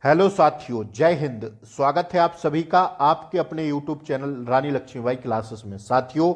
Hello साथियों, जय हिंद। स्वागत है आप सभी का आपके अपने यूट्यूब चैनल रानी लक्ष्मीबाई क्लासेस में। साथियों,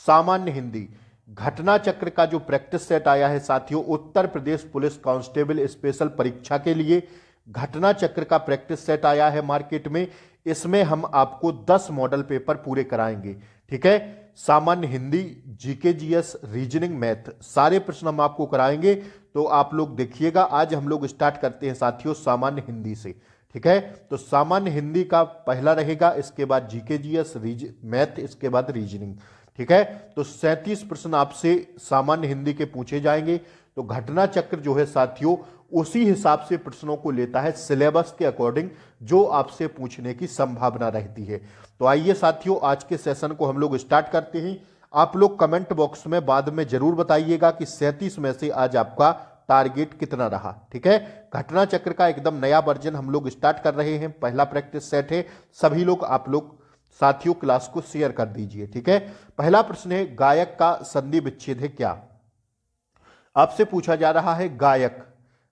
सामान्य हिंदी घटना चक्र का जो प्रैक्टिस सेट आया है साथियों, Uttar Pradesh police constable special परीक्षा के लिए घटना चक्र का प्रैक्टिस सेट आया है मार्केट में। इसमें हम आपको 10 मॉडल पेपर पूरे कराएंगे। ठीक है, सामान्य Hindi, GK GS, reasoning, math, सारे प्रश्न हम आपको कराएंगे। तो आप लोग देखिएगा। आज हम लोग स्टार्ट करते हैं साथियों सामान्य हिंदी से। ठीक है, तो सामान्य हिंदी का पहला रहेगा, इसके बाद जीके जीएस, मैथ, इसके बाद रीजनिंग। ठीक है, तो 37 प्रश्न आपसे सामान्य हिंदी के पूछे जाएंगे। तो घटना चक्र जो है साथियों, उसी हिसाब से प्रश्नों को लेता है, सिलेबस के अकॉर्डिंग जो आपसे पूछने की संभावना रहती है। तो आइए साथियों, आज के सेशन को हम लोग स्टार्ट करते हैं। आप लोग कमेंट बॉक्स में बाद में जरूर बताइएगा कि 37 में से आज आपका टारगेट कितना रहा। ठीक है, घटना चक्र का एकदम नया वर्जन हम लोग स्टार्ट कर रहे हैं, पहला प्रैक्टिस सेट है। सभी लोग आप लोग साथियों क्लास को शेयर कर दीजिए। ठीक है, पहला प्रश्न है, गायक का संधि विच्छेद है क्या? आपसे पूछा जा रहा है गायक।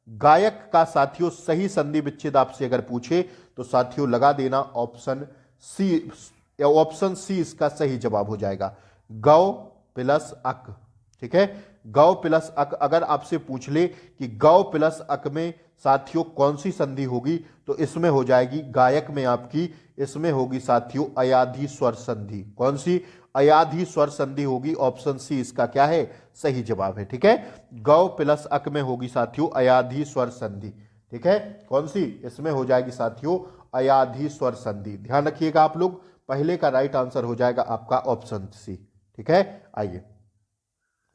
गायक का साथियों सही संधि विच्छेद आपसे अगर पूछे तो साथियों लगा देना ऑप्शन सी। ऑप्शन सी इसका सही जवाब हो जाएगा, गौ प्लस अक। ठीक है, गौ प्लस अक अगर आपसे पूछ ले कि गौ प्लस अक में साथियों कौन सी संधि होगी, तो इसमें हो जाएगी, गायक में आपकी इसमें होगी साथियों अयाधी स्वर संधि। कौन सी? अयाधी स्वर संधि होगी। ऑप्शन सी इसका क्या है? सही जवाब है। ठीक है, गौ प्लस अक में होगी साथियों अयाधी स्वर संधि। ठीक है, कौन सी? इसमें हो जाएगी साथियों अयाधी स्वर संधि। ध्यान रखिएगा आप लोग, पहले का राइट आंसर हो जाएगा आपका ऑप्शन सी। ठीक है, आइए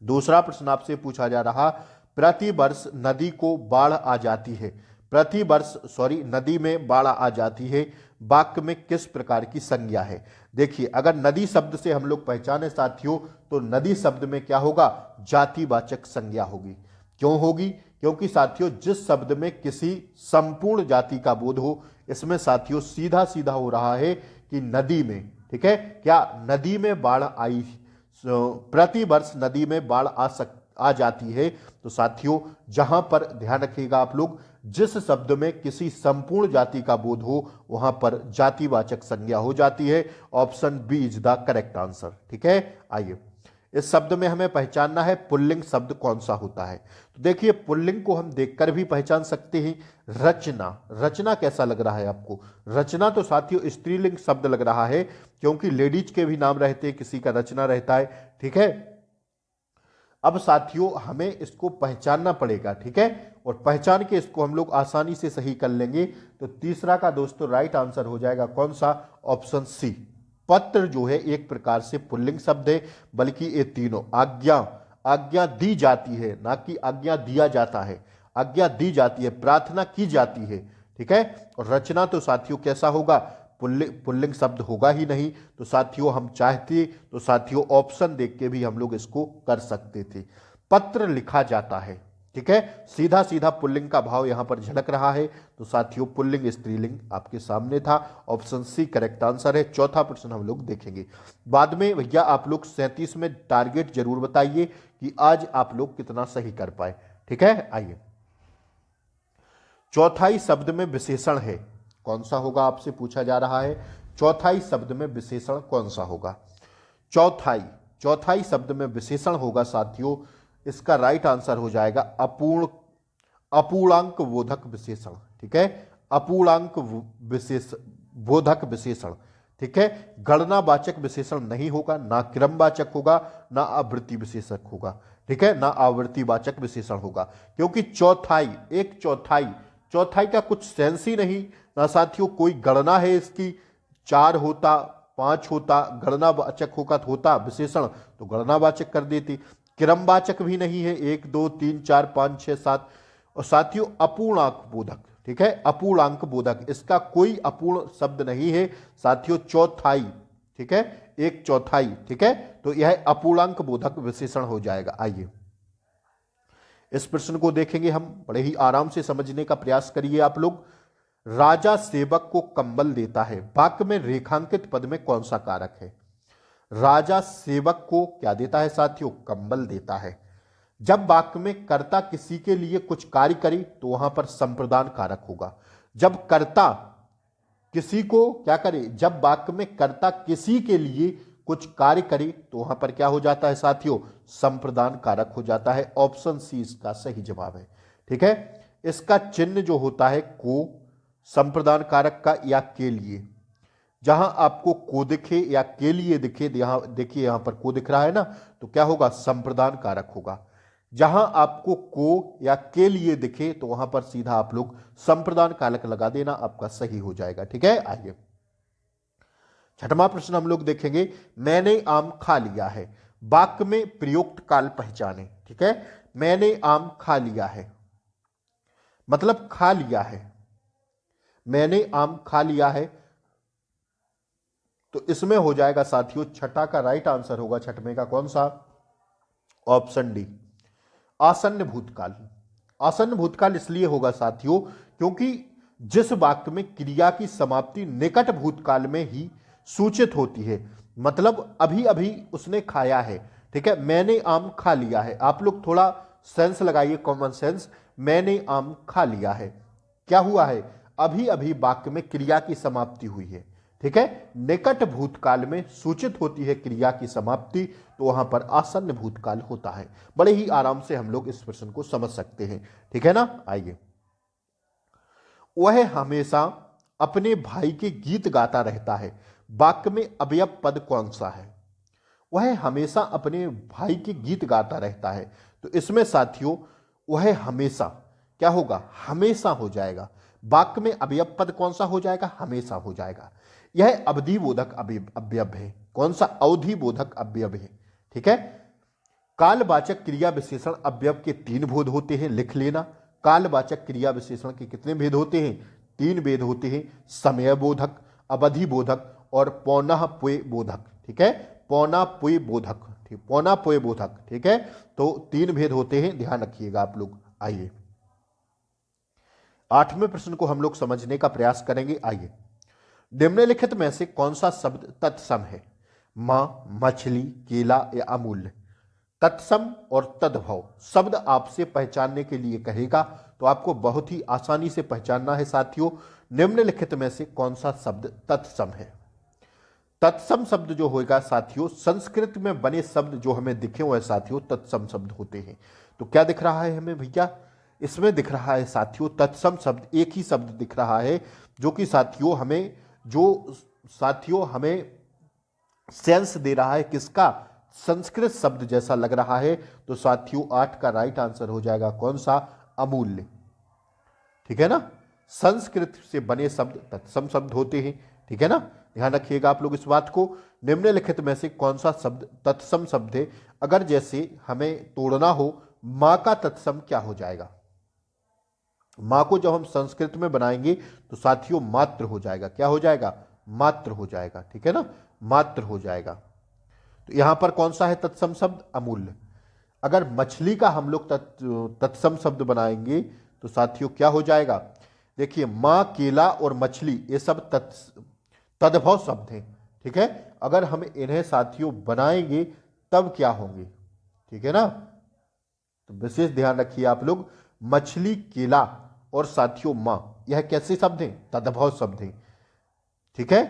दूसरा प्रश्न आपसे पूछा जा रहा, प्रति वर्ष नदी को बाढ़ आ जाती है। प्रति वर्ष नदी में बाढ़ आ जाती है, वाक्य में किस प्रकार की संज्ञा है? देखिए, अगर नदी शब्द से हम लोग पहचाने साथियों, तो नदी शब्द में क्या होगा? जातिवाचक संज्ञा होगी। क्यों होगी? क्योंकि साथियों जिस शब्द में किसी संपूर्ण जाति का बोध हो, इसमें साथियों सीधा सीधा हो रहा है कि नदी में। ठीक है, क्या नदी में बाढ़ आई? प्रति वर्ष नदी में बाढ़ आ जाती है। तो साथियों जहां पर ध्यान रखिएगा आप लोग, जिस शब्द में किसी संपूर्ण जाति का बोध हो वहां पर जातिवाचक संज्ञा हो जाती है। Option B is the correct answer. ठीक है, आइए इस शब्द में हमें पहचानना है पुल्लिंग शब्द कौन सा होता है। तो देखिए, पुल्लिंग को हम देखकर भी पहचान सकते हैं। रचना, रचना कैसा लग रहा है आपको? रचना तो साथियों स्त्रीलिंग शब्द लग रहा है, क्योंकि लेडीज के भी नाम रहते हैं, किसी का रचना रहता है। ठीक है, अब साथियों हमें इसको पहचानना पड़ेगा। ठीक है, और पहचान के इसको हम लोग आसानी से सही कर लेंगे। तो तीसरा का दोस्तों राइट आंसर हो जाएगा कौन सा? Option C. पत्र जो है एक प्रकार से पुल्लिंग शब्द है, बल्कि ये तीनों आज्ञा, आज्ञा दी जाती है, ना कि आज्ञा दिया जाता है। आज्ञा दी जाती है, प्रार्थना की जाती है। ठीक है, और रचना तो साथियों कैसा होगा? पुल्लिंग शब्द होगा ही नहीं। तो साथियों हम चाहते तो साथियों ऑप्शन देख के भी हम लोग इसको कर सकते थे। पत्र लिखा जाता है। ठीक है, सीधा सीधा पुल्लिंग का भाव यहां पर झलक रहा है। तो साथियों पुल्लिंग स्त्रीलिंग आपके सामने था। ऑप्शन सी करेक्ट आंसर है। चौथा प्रश्न हम लोग देखेंगे बाद में। भैया आप लोग 37 में टारगेट जरूर बताइए कि आज आप लोग कितना सही कर पाए। ठीक है, आइए चौथाई शब्द में विशेषण है, कौन सा होगा? आपसे पूछा जा रहा है चौथाई शब्द में विशेषण कौन सा होगा? चौथाई, चौथाई शब्द में विशेषण होगा साथियों, इसका राइट आंसर हो जाएगा अपूर्णांक बोधक विशेषण। ठीक है, अपूर्णांक बोधक विशेषण। ठीक है, गणनावाचक विशेषण नहीं होगा, ना क्रमवाचक होगा, ना आवृत्ति विशेषक होगा। ठीक है, ना आवृत्तिवाचक विशेषण होगा, क्योंकि चौथाई, एक चौथाई, चौथाई का कुछ सेंस ही नहीं ना साथियों। कोई गणना है इसकी, 4 होता, 5 होता, गणनावाचक होता विशेषण तो गणनावाचक कर देती। क्रमवाचक भी नहीं है, 1 2 3 4 5 6 7। और साथियों अपूर्णांक बोधक। ठीक है, अपूर्णांक बोधक, इसका कोई अपूर्ण शब्द नहीं है साथियों। चौथाई, ठीक है, एक चौथाई। ठीक है, तो यह अपूर्णांक बोधक विशेषण हो जाएगा। आइए इस प्रश्न को देखेंगे हम, बड़े ही आराम से समझने का प्रयास करिए आप लोग। राजा सेवक को कंबल देता है, वाक्य में रेखांकित पद में कौन सा कारक है? राजा सेवक को क्या देता है साथियों? कंबल देता है। जब वाक्य में कर्ता किसी के लिए कुछ कार्य करे तो वहां पर संप्रदान कारक होगा। जब कर्ता किसी को क्या करे, जब वाक्य में कर्ता किसी के लिए कुछ कार्य करे तो वहां पर क्या हो जाता है साथियों, संप्रदान कारक हो जाता है। ऑप्शन सी इसका सही जवाब है। ठीक है, इसका चिन्ह जो होता है को, संप्रदान कारक का या के लिए, जहां आपको को दिखे या के लिए दिखे, यहां देखिए यहां पर को दिख रहा है ना, तो क्या होगा, संप्रदान कारक होगा। जहां आपको को या के लिए दिखे तो वहां पर सीधा आप लोग संप्रदान कारक लगा देना, आपका सही हो जाएगा। ठीक है, आइए छठवां प्रश्न हम लोग देखेंगे। मैंने आम खा लिया है, वाक्य में प्रयुक्त काल पहचाने। ठीक है, मैंने आम खा लिया है मतलब खा लिया है, मैंने आम खा लिया है, तो इसमें हो जाएगा साथियों छठा का राइट आंसर होगा, छठवें का कौन सा, ऑप्शन डी, आसन्न भूतकाल। आसन्न भूतकाल इसलिए होगा साथियों क्योंकि जिस वाक्य में क्रिया की समाप्ति निकट भूतकाल में ही सूचित होती है, मतलब अभी अभी उसने खाया है। ठीक है, मैंने आम खा लिया है, आप लोग थोड़ा सेंस लगाइए, कॉमन सेंस। मैंने आम खा लिया है, क्या हुआ है, अभी अभी वाक्य में क्रिया की समाप्ति हुई है। ठीक है, निकट भूतकाल में सूचित होती है क्रिया की समाप्ति, तो वहां पर आसन्न भूतकाल होता है। बड़े ही आराम से हम लोग इस प्रश्न को समझ सकते हैं। ठीक है ना, आइए। वह हमेशा अपने भाई के गीत गाता रहता है, वाक्य में अवयव पद कौन सा है, वह हमेशा अपने भाई के गीत गाता रहता है, तो इसमें साथियों वह हमेशा क्या होगा, हमेशा हो जाएगा। वाक्य में अवयव पद कौन सा हो जाएगा, हमेशा हो जाएगा। यह अवधि बोधक अवयव है, कौन सा, अवधि बोधक अवयव है। ठीक है, कालवाचक क्रिया विशेषण अवयव के 3 भेद होते हैं, लिख लेना। कालवाचक क्रिया विशेषण के कितने भेद होते हैं, 3 भेद होते हैं, समय बोधक, अवधि बोधक और पौनःपुय बोधक। ठीक है, पौनःपुय बोधक, ठीक, पौनःपुय बोधक। ठीक है, तो 3 भेद होते हैं, ध्यान रखिएगा आप लोग। आइए 8वें प्रश्न को हम लोग समझने का प्रयास करेंगे। आइए, निम्नलिखित में से कौन सा शब्द तत्सम है, मां, मछली, केला या अमूल्य। तत्सम और तद्भव शब्द आपसे पहचानने के लिए कहेगा, तो आपको बहुत ही आसानी से पहचानना है साथियों, निम्नलिखित में से कौन सा शब्द तत्सम है। तत्सम शब्द जो होगा साथियों, संस्कृत में बने शब्द जो हमें दिखे हुए साथियों तत्सम शब्द होते हैं। तो क्या दिख रहा है हमें भैया, इसमें दिख रहा है साथियों तत्सम शब्द, एक ही शब्द दिख रहा है जो कि साथियों हमें सेंस दे रहा है किसका, संस्कृत शब्द जैसा लग रहा है। तो साथियों 8 का राइट आंसर हो जाएगा कौन सा, अमूल्य। ठीक है ना, संस्कृत से बने शब्द तत्सम शब्द होते हैं। ठीक है ना, ध्यान रखिएगा आप लोग इस बात को। निम्नलिखित में से कौन सा शब्द तत्सम शब्द है, अगर जैसे हमें तोड़ना हो, मां का तत्सम क्या हो जाएगा, मां को जब हम संस्कृत में बनाएंगे तो साथियों मात्र हो जाएगा, क्या हो जाएगा, मात्र हो जाएगा। ठीक है ना, मात्र हो जाएगा। तो यहां पर कौन सा है तत्सम शब्द, अमूल्य। अगर मछली का हम लोग तत्सम शब्द बनाएंगे तो साथियों क्या हो जाएगा, देखिए मां, केला और मछली ये सब तद्भव शब्द हैं। ठीक है, अगर हम इन्हें साथियों बनाएंगे तब क्या होंगे, ठीक है ना, तो विशेष ध्यान रखिए आप लोग। मछली, केला और साथियों मां, यह कैसे शब्द हैं, तद्भव शब्द हैं। ठीक है,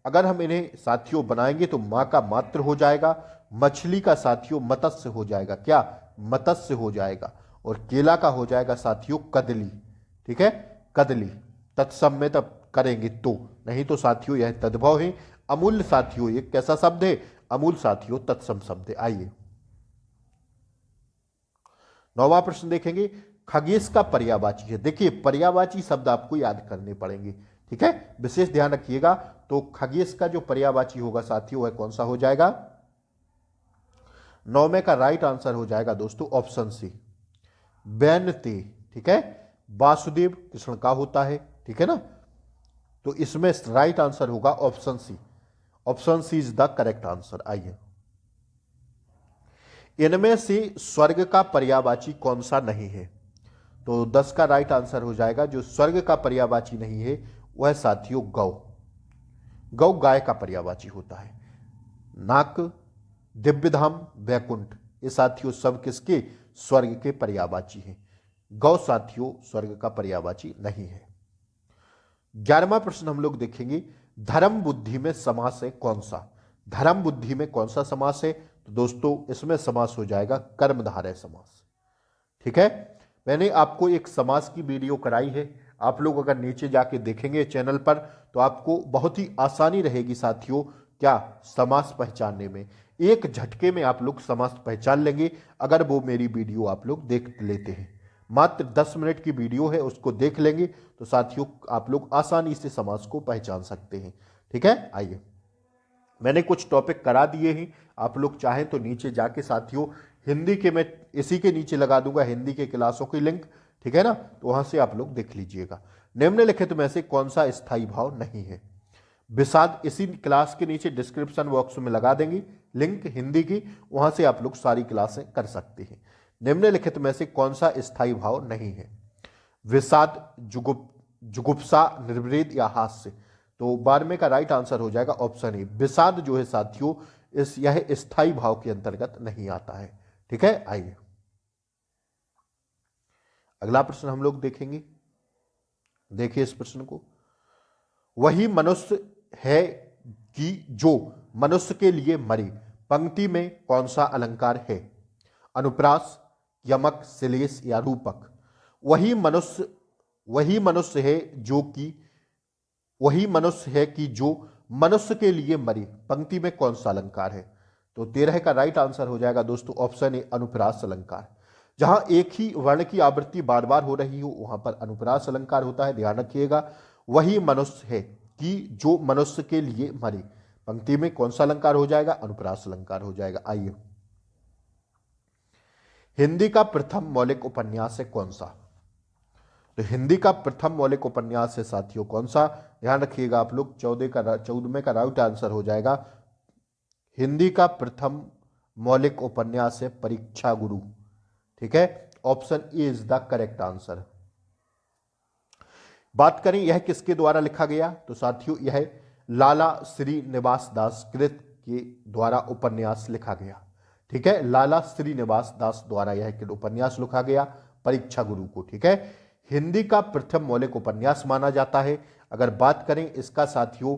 अगर हम इन्हें साथियों बनाएंगे तो मां का मात्र हो जाएगा, मछली का साथियों मत्स्य हो जाएगा, क्या, मत्स्य हो जाएगा, और केला का हो जाएगा साथियों कदली। ठीक है, कदली। तत्सम में तब करेंगे तो, नहीं तो साथियों यह तद्भव है। अमूल्य साथियों ये कैसा शब्द है, अमूल्य साथियों तत्सम शब्द है। आइए 9वां प्रश्न देखेंगे, खगेश का पर्यायवाची है। देखिए पर्यायवाची शब्द आपको याद करने पड़ेंगे। ठीक है, विशेष ध्यान रखिएगा। तो खगेश का जो पर्यायवाची होगा साथियों वह कौन सा हो जाएगा, 9वें का राइट आंसर हो जाएगा दोस्तों ऑप्शन सी, बैनते। ठीक है, वासुदेव कृष्ण का होता है। ठीक है ना, तो इसमें राइट आंसर होगा option C, option C is the correct answer. आइए, इनमें से स्वर्ग का पर्यायवाची कौन सा नहीं है, तो 10 का राइट आंसर हो जाएगा जो स्वर्ग का पर्यायवाची नहीं है वह साथियों गौ, गौ गाय का पर्यायवाची होता है। नाक, दिव्यधाम, वैकुंठ ये साथियों सब किसके, स्वर्ग के पर्यायवाची हैं। गौ साथियों स्वर्ग का पर्यायवाची नहीं है। 11वां प्रश्न हम लोग देखेंगे, धर्म बुद्धि में समास है कौन सा? धर्म बुद्धि में कौन सा समास है? तो दोस्तों इसमें समास हो जाएगा कर्मधारय समास। ठीक है, मैंने आपको एक समास की वीडियो कराई है, आप लोग अगर नीचे जाके देखेंगे चैनल पर तो आपको बहुत ही आसानी रहेगी साथियों क्या समास पहचानने में। एक झटके में आप लोग समास पहचान लेंगे अगर वो मेरी वीडियो आप लोग देख लेते हैं। मात्र 10 मिनट की वीडियो है, उसको देख लेंगे तो साथियों आप लोग आसानी से समास को पहचान सकते हैं। ठीक है, आइए मैंने कुछ टॉपिक करा दिए हैं, आप लोग चाहें तो नीचे जाके साथियों हिंदी के मैं इसी के नीचे लगा दूंगा हिंदी के क्लासों की लिंक, ठीक है ना, तो वहां से आप लोग देख लीजिएगा। निम्नलिखित में से कौन सा स्थायी भाव नहीं है? विषाद इसी क्लास के नीचे डिस्क्रिप्शन बॉक्स में लगा देंगे लिंक हिंदी की, वहां से आप लोग सारी क्लासें कर सकते हैं। निम्नलिखित में से कौन सा स्थायी भाव नहीं है? विषाद, जुगुप्सा, निर्वृद या हास्य? तो 12वें का राइट आंसर हो जाएगा ऑप्शन ए, विषाद जो है साथियों यह स्थायी भाव के अंतर्गत नहीं आता है। ठीक है, आइए अगला प्रश्न हम लोग देखेंगे। देखिए इस प्रश्न को, वही मनुष्य है कि जो मनुष्य के लिए मरे, पंक्ति में कौन सा अलंकार है? अनुप्रास, यमक, श्लेष या रूपक? वही मनुष्य है जो कि वही मनुष्य है कि जो मनुष्य के लिए मरे, पंक्ति में कौन सा अलंकार है? तो 13 का राइट आंसर हो जाएगा दोस्तों ऑप्शन ए, अनुप्रास अलंकार। जहां एक ही वर्ण की आवृत्ति बार बार हो रही हो वहां पर अनुप्रास अलंकार होता है, ध्यान रखिएगा। वही मनुष्य है कि जो मनुष्य के लिए मरे, पंक्ति में कौन सा अलंकार हो जाएगा? अनुप्रास अलंकार हो जाएगा। आइए, हिंदी का प्रथम मौलिक उपन्यास है कौन सा? तो हिंदी का प्रथम मौलिक उपन्यास है साथियों कौन सा? ध्यान रखिएगा आप लोग 14वें का राइट आंसर हो जाएगा। हिंदी का प्रथम मौलिक उपन्यास है परीक्षा गुरु। ठीक है, option A is the correct answer. बात करें यह किसके द्वारा लिखा गया, तो साथियों यह लाला श्रीनिवास दास कृत के द्वारा उपन्यास लिखा गया। ठीक है, लाला श्रीनिवास दास द्वारा यह उपन्यास लिखा गया परीक्षा गुरु को। ठीक है, हिंदी का प्रथम मौलिक उपन्यास माना जाता है। अगर बात करें इसका साथियों,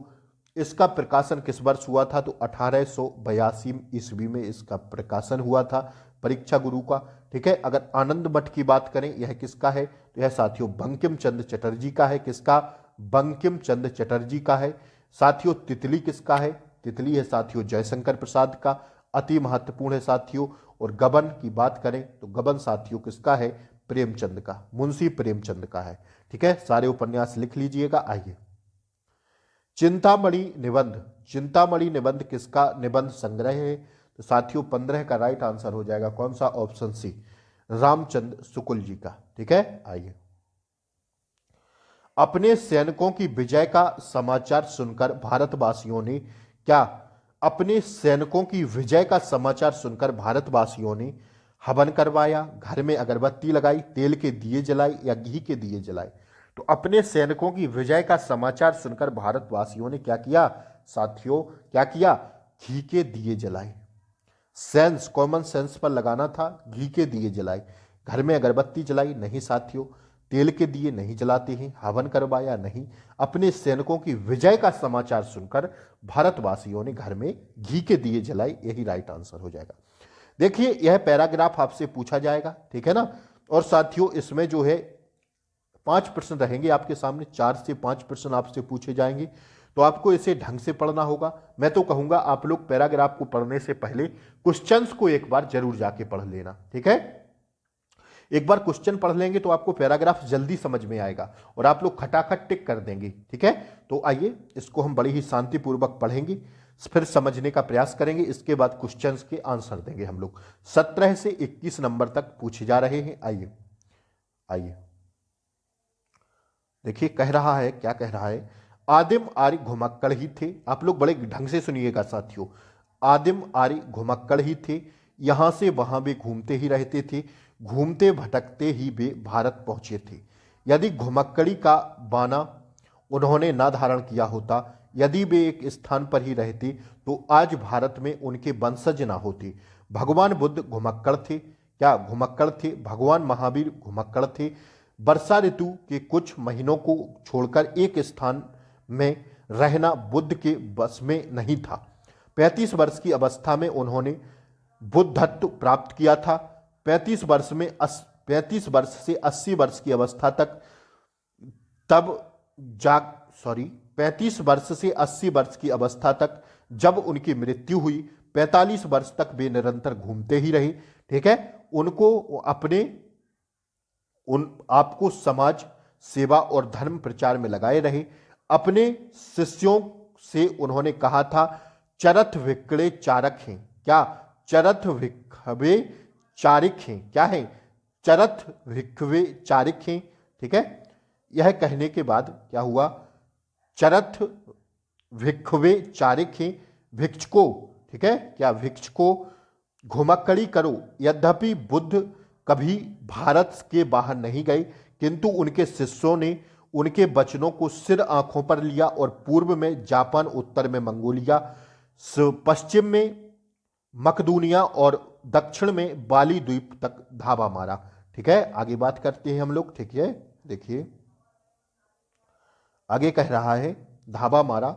इसका प्रकाशन किस वर्ष हुआ था, तो 1882 ईस्वी में इसका प्रकाशन हुआ था परीक्षा गुरु का। ठीक है, अगर आनंद मठ की बात करें यह किसका है, तो यह साथियों बंकिम चंद्र चटर्जी का है। किसका? बंकिम चंद्र चटर्जी का है। साथियों तितली किसका है? तितली है साथियों जयशंकर प्रसाद का, अति महत्वपूर्ण है साथियों। और गबन की बात करें तो गबन साथियों किसका है? प्रेमचंद का, मुंशी प्रेमचंद का है। ठीक है, सारे उपन्यास लिख लीजिएगा। आइए, चिंतामणि निबंध किसका निबंध संग्रह है? तो साथियों 15 का राइट आंसर हो जाएगा कौन सा? ऑप्शन सी, रामचंद्र शुक्ल जी का। ठीक है, आइए, अपने सैनिकों की विजय का समाचार सुनकर भारतवासियों ने क्या? अपने सैनिकों की विजय का समाचार सुनकर भारतवासियों ने हवन करवाया, घर में अगरबत्ती लगाई, तेल के दिए जलाए या घी के दिए जलाए? तो अपने सैनिकों की विजय का समाचार सुनकर भारतवासियों ने क्या किया साथियों? क्या किया? घी के दिए जलाए। सेंस, कॉमन सेंस पर लगाना था, घी के दिए जलाए। घर में अगरबत्ती जलाई नहीं साथियों, तेल के दिए नहीं जलाते हैं, हवन करवाया नहीं, अपने सैनिकों की विजय का समाचार सुनकर भारतवासियों ने घर में घी के दिए जलाए, यही राइट आंसर हो जाएगा। देखिए यह पैराग्राफ आपसे पूछा जाएगा, ठीक है ना, और साथियों इसमें जो है 5 प्रश्न रहेंगे आपके सामने, 4 से 5 प्रश्न आपसे पूछे जाएंगे, तो आपको इसे ढंग से पढ़ना होगा। मैं तो कहूंगा आप लोग पैराग्राफ को पढ़ने से पहले क्वेश्चंस को एक बार जरूर जाके पढ़ लेना, ठीक है। एक बार क्वेश्चन पढ़ लेंगे तो आपको पैराग्राफ जल्दी समझ में आएगा और आप लोग खटाखट टिक कर देंगे, ठीक है। तो आइए इसको हम बड़ी ही शांतिपूर्वक पढ़ेंगे, फिर समझने का प्रयास करेंगे, इसके बाद क्वेश्चंस के आंसर देंगे हम लोग। 17 से 21 नंबर तक पूछे जा रहे हैं। आइए आइए देखिए, कह रहा है, क्या कह रहा है? आदिम आर्य घुमक्कड़ ही थे। आप लोग बड़े ढंग से सुनिएगा साथियों। आदिम आर्य घुमक्कड़ ही थे, यहां से वहां भी घूमते ही रहते थे, घूमते भटकते ही वे भारत पहुंचे थे। यदि घुमक्कड़ी का बाना उन्होंने ना धारण किया होता, यदि वे एक स्थान पर ही रहते, तो आज भारत में उनके वंशज ना होते। भगवान बुद्ध घुमक्कड़ थे। क्या घुमक्कड़ थे? भगवान महावीर घुमक्कड़ थे। वर्षा ऋतु के कुछ महीनों को छोड़कर एक स्थान में रहना बुद्ध के बस में नहीं था। 35 वर्ष की अवस्था में उन्होंने बुद्धत्व प्राप्त किया था। 35 वर्ष से 80 वर्ष की अवस्था तक 35 वर्ष से 80 वर्ष की अवस्था तक जब उनकी मृत्यु हुई, 45 वर्ष तक वे निरंतर घूमते ही रहे। ठीक है, आपको समाज सेवा और धर्म प्रचार में लगाए रहे। अपने शिष्यों से उन्होंने कहा था, चरथ विक्रे चारक हैं। क्या? चरथ भिक्षवे चारिक हैं। क्या है? चरथ भिक्षवे चारिक हैं। ठीक है, यह कहने के बाद क्या हुआ? चरथ भिक्षवे चारिक हैं, भिक्षुको। ठीक है, क्या? भिक्षुको घुमक्कड़ी करो। यद्यपि बुद्ध कभी भारत के बाहर नहीं गए, किंतु उनके शिष्यों ने उनके वचनों को सिर आंखों पर लिया और पूर्व में जापान, उत्तर में मंगोलिया, पश्चिम में मकदूनिया और दक्षिण में बाली द्वीप तक धावा मारा। ठीक है, आगे बात करते हैं हम लोग। ठीक है, देखिए आगे कह रहा है, धावा मारा।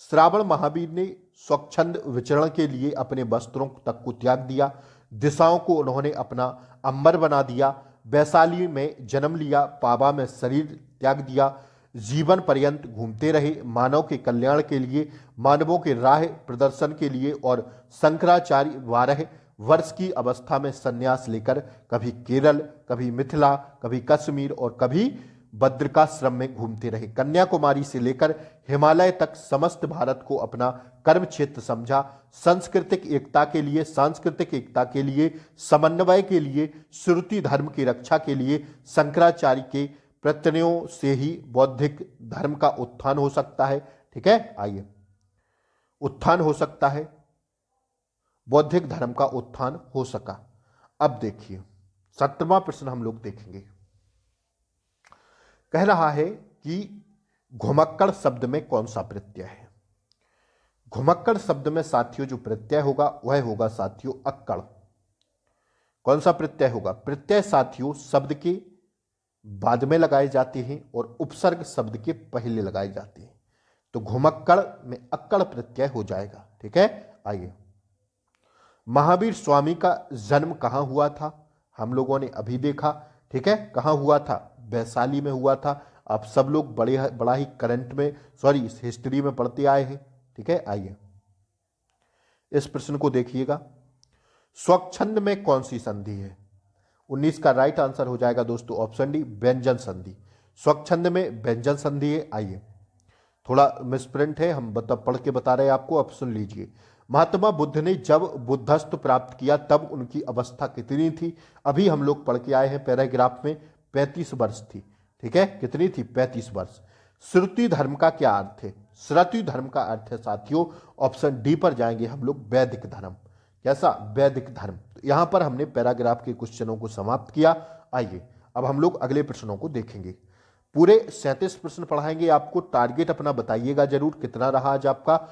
श्रावण महावीर ने स्वच्छंद विचरण के लिए अपने वस्त्रों तक को त्याग दिया। दिशाओं को उन्होंने अपना अंबर बना दिया। वैशाली में जन्म लिया, पावा में शरीर त्याग दिया। जीवन पर्यंत घूमते रहे, मानव के कल्याण के लिए, मानवों के राह प्रदर्शन के लिए। और शंकराचार्य 12 वर्ष की अवस्था में संन्यास लेकर कभी केरल, कभी मिथिला, कभी कश्मीर और कभी बद्रिकाश्रम में घूमते रहे। कन्याकुमारी से लेकर हिमालय तक समस्त भारत को अपना कर्म क्षेत्र समझा। सांस्कृतिक एकता के लिए, समन्वय के लिए, श्रुति धर्म की रक्षा के लिए शंकराचार्य के प्रत्ययों से ही बौद्धिक धर्म का उत्थान हो सकता है। ठीक है, आइए, उत्थान हो सकता है, बौद्धिक धर्म का उत्थान हो सका। अब देखिए 17वां प्रश्न हम लोग देखेंगे। कह रहा है कि घुमक्कड़ शब्द में कौन सा प्रत्यय है? घुमक्कड़ शब्द में साथियों जो प्रत्यय होगा वह होगा साथियों अक्कड़। कौन सा प्रत्यय होगा? प्रत्यय साथियों शब्द के बाद में लगाए जाते हैं और उपसर्ग शब्द के पहले लगाए जाते हैं, तो घुमक्कड़ में अक्कड़ प्रत्यय हो जाएगा। ठीक है, आइए, महावीर स्वामी का जन्म कहां हुआ था? हम लोगों ने अभी देखा। ठीक है, कहां हुआ था? वैशाली में हुआ था। आप सब लोग बड़ा ही करंट में हिस्ट्री में पढ़ते आए हैं। ठीक है, आइए इस प्रश्न को देखिएगा। स्वच्छंद में कौन सी संधि है? 19 का राइट आंसर हो जाएगा दोस्तों ऑप्शन डी, व्यंजन संधि। स्वच्छंद में व्यंजन संधि है। आइए, थोड़ा मिसप्रिंट है, हम पढ़ के बता रहे हैं आपको, अब सुन लीजिए। महात्मा बुद्ध ने जब बुद्धत्व प्राप्त किया तब उनकी अवस्था कितनी थी? अभी हम लोग पढ़ के आए हैं पैराग्राफ में, 35 वर्ष थी। ठीक है, कितनी थी? 35 वर्ष। श्रुति धर्म का क्या अर्थ है? श्रुति धर्म का अर्थ है साथियों, ऑप्शन डी पर जाएंगे हम लोग, वैदिक धर्म। कैसा? वैदिक धर्म। तो यहां पर हमने पैराग्राफ के क्वेश्चनों को समाप्त किया। आइए अब हम लोग अगले प्रश्नों को देखेंगे। पूरे 37 प्रश्न पढ़ाएंगे आपको। टारगेट अपना बताइएगा जरूर, कितना रहा आज आपका।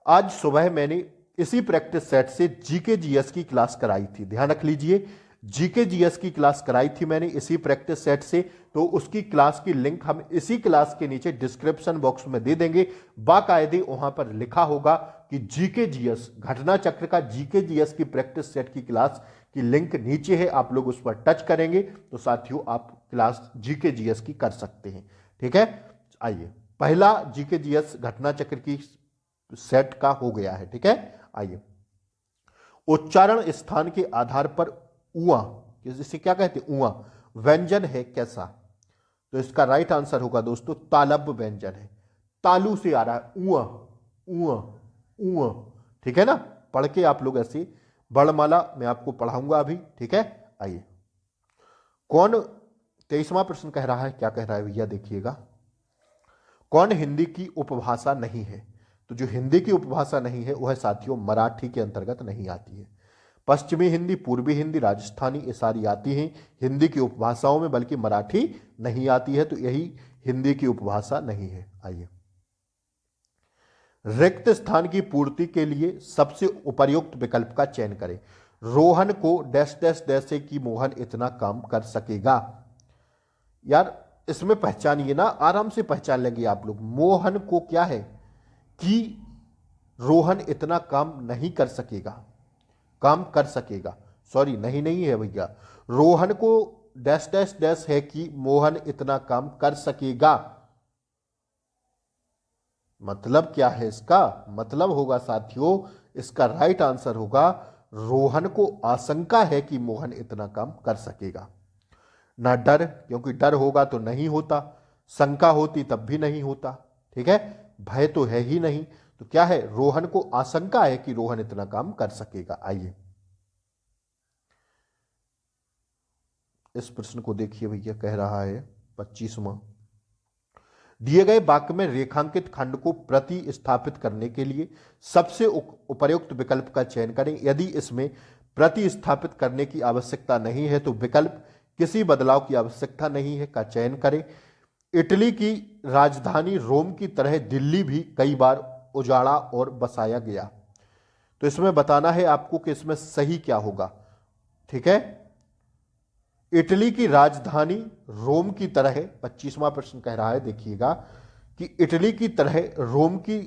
आज सुबह मैंने इसी प्रैक्टिस सेट से जीके जीएस की क्लास कराई थी, ध्यान रख लीजिए। जीके जीएस की क्लास कराई थी मैंने इसी प्रैक्टिस सेट से, तो उसकी क्लास की लिंक हम इसी क्लास के नीचे डिस्क्रिप्शन बॉक्स में दे देंगे। बाकायदे वहां पर लिखा होगा कि जीके जीएस, घटना चक्र का जीके जीएस की प्रैक्टिस सेट की क्लास की लिंक नीचे है, आप लोग उस पर टच करेंगे तो साथियों आप क्लास जीके जीएस की कर सकते हैं। ठीक है, आइए, पहला जीके जीएस घटना चक्र की सेट का हो गया है। ठीक है, आइए, उच्चारण स्थान के आधार पर उआ, जिसे क्या कहते हैं? उआ व्यंजन है कैसा? तो इसका राइट आंसर होगा दोस्तों तालब व्यंजन है। तालू से आ रहा है, उआ उआ उआ। ठीक है ना, पढ़ के आप लोग ऐसे वर्णमाला मैं आपको पढ़ाऊंगा अभी। ठीक है, आइए, कौन 23वां प्रश्न कह रहा है, क्या कह रहा है भैया देखिएगा। कौन हिंदी की उपभाषा नहीं है? तो जो हिंदी की उपभाषा नहीं है वह साथियों मराठी के अंतर्गत नहीं आती है। पश्चिमी हिंदी, पूर्वी हिंदी, राजस्थानी ये सारी आती हैं हिंदी की उपभाषाओं में, बल्कि मराठी नहीं आती है, तो यही हिंदी की उपभाषा नहीं है। आइए, रिक्त स्थान की पूर्ति के लिए सबसे उपयुक्त विकल्प का चयन करें। रोहन को डैश डैश डैश से कि मोहन इतना काम कर सकेगा। यार इसमें पहचानिए ना, आराम से पहचान लेंगे आप लोग। मोहन को क्या है कि रोहन इतना काम नहीं कर सकेगा, काम कर सकेगा, सॉरी नहीं नहीं है भैया, रोहन को डैश डैश डैश है कि मोहन इतना काम कर सकेगा। मतलब क्या है इसका? मतलब होगा साथियों, इसका राइट आंसर होगा रोहन को आशंका है कि मोहन इतना काम कर सकेगा। ना डर, क्योंकि डर होगा तो नहीं होता, शंका होती तब भी नहीं होता, ठीक है, भय तो है ही नहीं, तो क्या है, रोहन को आशंका है कि रोहन इतना काम कर सकेगा। आइए इस प्रश्न को देखिए भैया, कह रहा है 25वां, दिए गए वाक्य में रेखांकित खंड को प्रतिस्थापित करने के लिए सबसे उपयुक्त विकल्प का चयन करें। यदि इसमें प्रतिस्थापित करने की आवश्यकता नहीं है तो विकल्प किसी बदलाव की आवश्यकता नहीं है का चयन करें। इटली की राजधानी रोम की तरह दिल्ली भी कई बार उजाड़ा और बसाया गया। तो इसमें बताना है आपको कि इसमें सही क्या होगा, ठीक है। इटली की राजधानी रोम की तरह, 25वां प्रश्न कह रहा है देखिएगा कि इटली की तरह रोम की,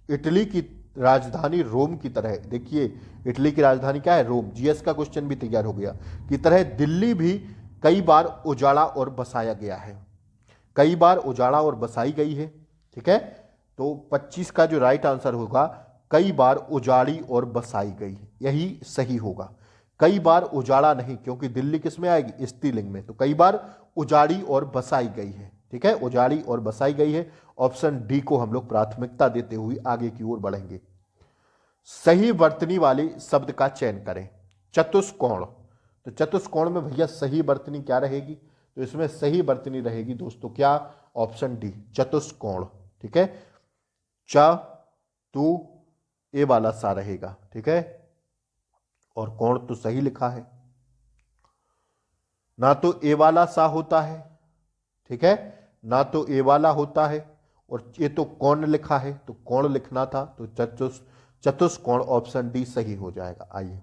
इटली की राजधानी रोम की तरह, देखिए इटली की राजधानी क्या है, रोम, जीएस का क्वेश्चन भी तैयार हो गया, की तरह दिल्ली भी कई बार उजाड़ा और बसाया गया है, कई बार उजाड़ा और बसाई गई है, ठीक है। तो 25 का जो राइट आंसर होगा कई बार उजाड़ी और बसाई गई, यही सही होगा। कई बार उजाड़ा नहीं, क्योंकि दिल्ली किस में आएगी, स्त्रीलिंग में, तो कई बार उजाड़ी और बसाई गई है, ठीक है, उजाड़ी और बसाई गई है। ऑप्शन डी को हम लोग प्राथमिकता देते हुए आगे की ओर बढ़ेंगे। सही वर्तनी वाले शब्द का चयन करें। चतुष्कोण, तो चतुष्कोण में भैया सही वर्तनी क्या रहेगी, तो इसमें सही वर्तनी रहेगी दोस्तों क्या, ऑप्शन डी चतुष्कोण, ठीक है। च तू ए वाला सा रहेगा, ठीक है, और कोण तो सही लिखा है, ना तो ए वाला सा होता है, ठीक है, ना तो ए वाला होता है, और ये तो कोण लिखा है, तो कोण लिखना था, तो चतुष्कोण ऑप्शन डी सही हो जाएगा। आइए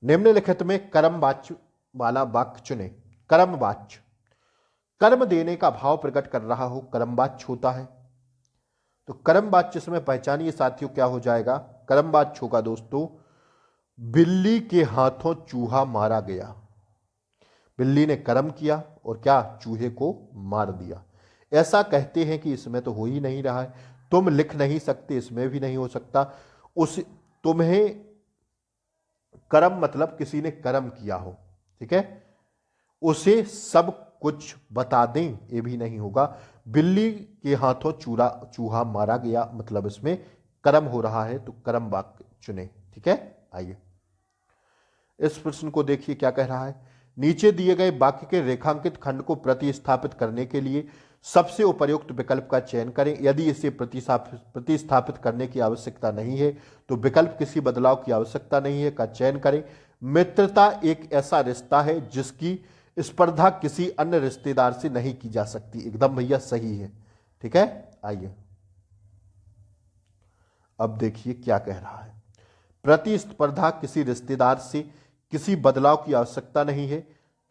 निम्नलिखित में कर्मवाच्य वाला वाक्य चुने। कर्मवाच्य, कर्म देने का भाव प्रकट कर रहा हो, कर्मवाच्य होता है। तो कर्मवाच्य इसमें पहचानिए साथियों क्या हो जाएगा, कर्मवाच्य होगा दोस्तों, बिल्ली के हाथों चूहा मारा गया। बिल्ली ने कर्म किया और क्या, चूहे को मार दिया। ऐसा कहते हैं कि इसमें तो हो ही नहीं रहा है, तुम लिख नहीं सकते, इसमें भी नहीं हो सकता। उस तुम्हें कर्म मतलब किसी ने कर्म किया हो, ठीक है, उसे सब कुछ बता दें, ये भी नहीं होगा। बिल्ली के हाथों चूहा मारा गया, मतलब इसमें कर्म हो रहा है, तो कर्म वाक्य चुने, ठीक है। आइए इस प्रश्न को देखिए क्या कह रहा है। नीचे दिए गए वाक्य के रेखांकित खंड को प्रतिस्थापित करने के लिए सबसे उपयुक्त विकल्प का चयन करें। यदि इसे प्रतिस्थापित करने की आवश्यकता नहीं है तो विकल्प किसी बदलाव की आवश्यकता नहीं है का चयन करें। मित्रता एक ऐसा रिश्ता है जिसकी स्पर्धा किसी अन्य रिश्तेदार से नहीं की जा सकती, एकदम भैया सही है, ठीक है। आइए अब देखिए क्या कह रहा है। प्रतिस्पर्धा किसी रिश्तेदार से किसी बदलाव की आवश्यकता नहीं है,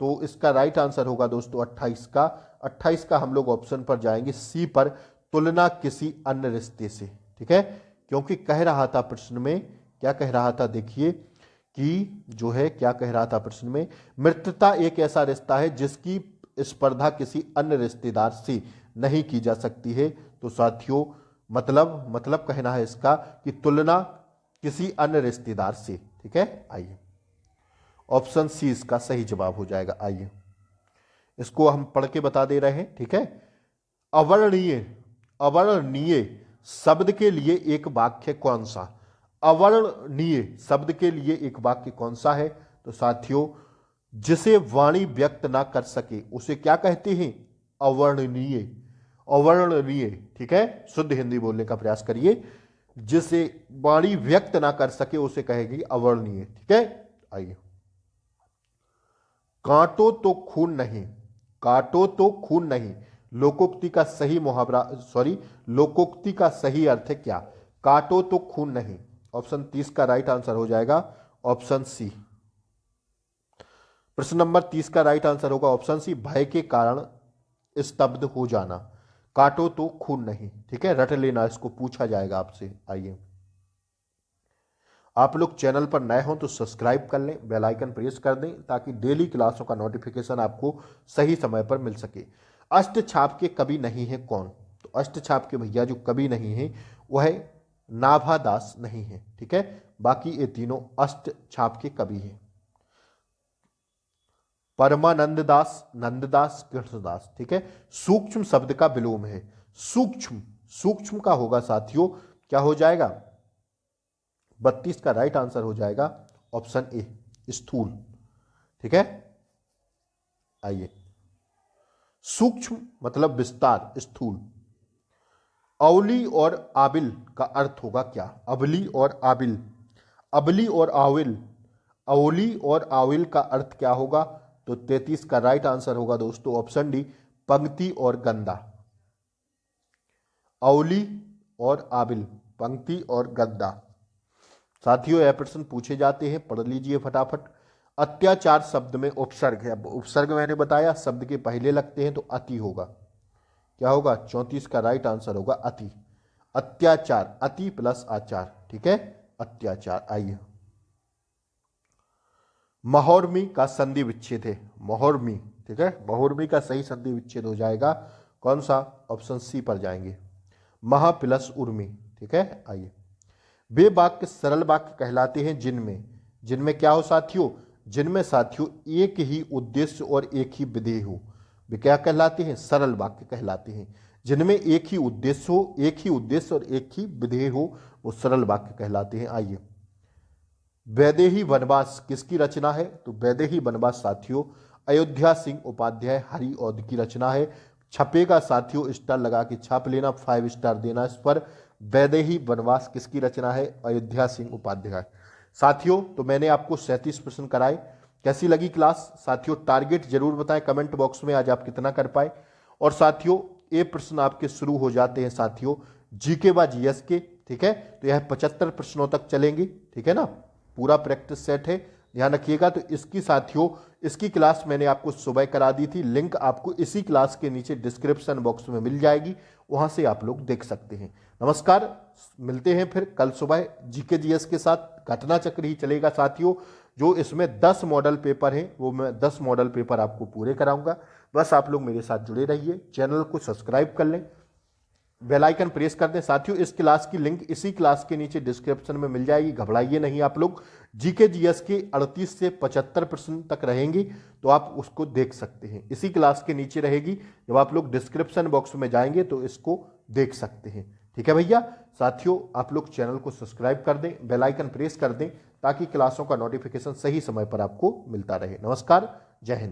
तो इसका राइट आंसर होगा दोस्तों 28 का। 28 का हम लोग ऑप्शन पर जाएंगे, सी पर, तुलना किसी अन्य रिश्ते से, ठीक है, क्योंकि कह रहा था प्रश्न में, क्या कह रहा था देखिए कि जो है क्या कह रहा था प्रश्न में, मित्रता एक ऐसा रिश्ता है जिसकी स्पर्धा किसी अन्य रिश्तेदार से नहीं की जा सकती है। तो साथियों मतलब कहना है इसका कि तुलना किसी अन्य रिश्तेदार से, ठीक है। आइए ऑप्शन सी इसका सही जवाब हो जाएगा। आइए इसको हम पढ़ के बता दे रहे हैं, ठीक है। अवर्णनीय, अवर्णनीय शब्द के लिए एक वाक्य कौन सा, अवर्णनीय शब्द के लिए एक वाक्य कौन सा है, तो साथियों जिसे वाणी व्यक्त ना कर सके उसे क्या कहते हैं, अवर्णनीय, अवर्णनीय, ठीक है, शुद्ध हिंदी बोलने का प्रयास करिए। जिसे वाणी व्यक्त ना कर सके उसे कहेगी अवर्णनीय, ठीक है। आइए काटो तो खून नहीं, काटो तो खून नहीं, लोकोक्ति का सही मुहावरा, सॉरी लोकोक्ति का सही अर्थ है क्या, काटो तो खून नहीं। ऑप्शन 30 का राइट आंसर हो जाएगा ऑप्शन सी। प्रश्न नंबर 30 का राइट आंसर होगा ऑप्शन सी, भय के कारण स्तब्ध हो जाना। काटो तो खून नहीं। ठीक है, रट लेना, इसको पूछा जाएगा आपसे। आइए, आप लोग चैनल पर नए हों तो सब्सक्राइब कर लें, बेल आइकन प्रेस कर दें ताकि डेली क्लासों का नोटिफिकेशन आपको सही समय पर मिल सके। अष्ट छाप के कवि नहीं है कौन? तो अष्ट छाप के भैया जो कवि नहीं है वह नाभादास नहीं है। ठीक है, बाकी ये तीनों अष्ट छाप के कवि हैं। परमानंद दास, नंददास, कृष्णदास। ठीक है, सूक्ष्म शब्द का विलोम है। सूक्ष्म, सूक्ष्म का होगा साथियों, क्या हो जाएगा? 32 का राइट आंसर हो जाएगा ऑप्शन ए, स्थूल। ठीक है, आइए, सूक्ष्म मतलब विस्तार, स्थूल। अवली और आबिल का अर्थ होगा क्या? अबली और आबिल, अबली और आविल, अवली और आविल का अर्थ क्या होगा? तो 33 का राइट आंसर होगा दोस्तों ऑप्शन डी, पंक्ति और गंदा। अवली और आबिल, पंक्ति और गंदा। साथियों, यह प्रश्न पूछे जाते हैं, पढ़ लीजिए फटाफट। अत्याचार शब्द में उपसर्ग है। अब उपसर्ग मैंने बताया शब्द के पहले लगते हैं तो अति होगा। क्या होगा? 34 का राइट आंसर होगा अति। अत्याचार, अति प्लस आचार। ठीक है, अत्याचार। आइए, महोर्मी का संधि विच्छेद है। महोर्मी, ठीक है, महोर्मी का सही संधि विच्छेद हो जाएगा कौन सा? ऑप्शन सी पर जाएंगे, महा प्लस उर्मी। ठीक है, आइए, वे वाक्य सरल वाक्य कहलाते हैं जिनमें, जिनमें क्या हो साथियों? जिनमें साथियों एक ही उद्देश्य और एक ही विधेय हो। वे क्या कहलाते हैं? सरल वाक्य कहलाते हैं। जिनमें एक ही उद्देश्य हो, एक ही उद्देश्य और एक ही विधेय हो, वो सरल वाक्य कहलाते हैं। आइए, वैदेही वनवास किसकी रचना है? तो वैदेही वनवास साथियों अयोध्या सिंह उपाध्याय हरिऔध की रचना है। छपेगा साथियों, स्टार लगा के छाप लेना, 5 स्टार देना इस पर। वैदेही वनवास किसकी रचना है? अयोध्या सिंह उपाध्याय। साथियों, तो मैंने आपको 37 प्रश्न कराए। कैसी लगी क्लास? साथियों, टारगेट जरूर बताएं कमेंट बॉक्स में आज आप कितना कर पाए। और साथियों, ये प्रश्न आपके शुरू हो जाते हैं साथियों जीके व जीएस के। ठीक है, तो यह 75 प्रश्नों तक चलेंगे। ठीक है ना, पूरा प्रैक्टिस सेट है, ध्यान रखिएगा। तो इसकी साथियों, इसकी क्लास मैंने आपको सुबह करा दी थी, लिंक आपको इसी क्लास के नीचे डिस्क्रिप्शन बॉक्स में मिल जाएगी, वहां से आप लोग देख सकते हैं। नमस्कार, मिलते हैं फिर कल सुबह जीके जीएस के साथ। घटना चक्र ही चलेगा साथियों। जो इसमें 10 मॉडल पेपर हैं वो मैं 10 मॉडल पेपर आपको पूरे कराऊंगा। बस आप लोग मेरे साथ जुड़े रहिए, चैनल को सब्सक्राइब कर लें, बेल आइकन प्रेस कर दें। साथियों, इस क्लास की लिंक इसी क्लास के नीचे डिस्क्रिप्शन में मिल जाएगी, घबराइए नहीं आप लोग। जीके जीएस के 38 से 75 प्रश्न तक रहेंगी, तो आप उसको देख सकते हैं, इसी क्लास के नीचे रहेगी। जब आप लोग डिस्क्रिप्शन बॉक्स में जाएंगे तो इसको देख सकते हैं। ठीक है भैया। साथियों, आप लोग चैनल को सब्सक्राइब कर दें, बेल आइकन प्रेस कर दें ताकि क्लासों का नोटिफिकेशन सही समय पर आपको मिलता रहे। नमस्कार, जय हिंद।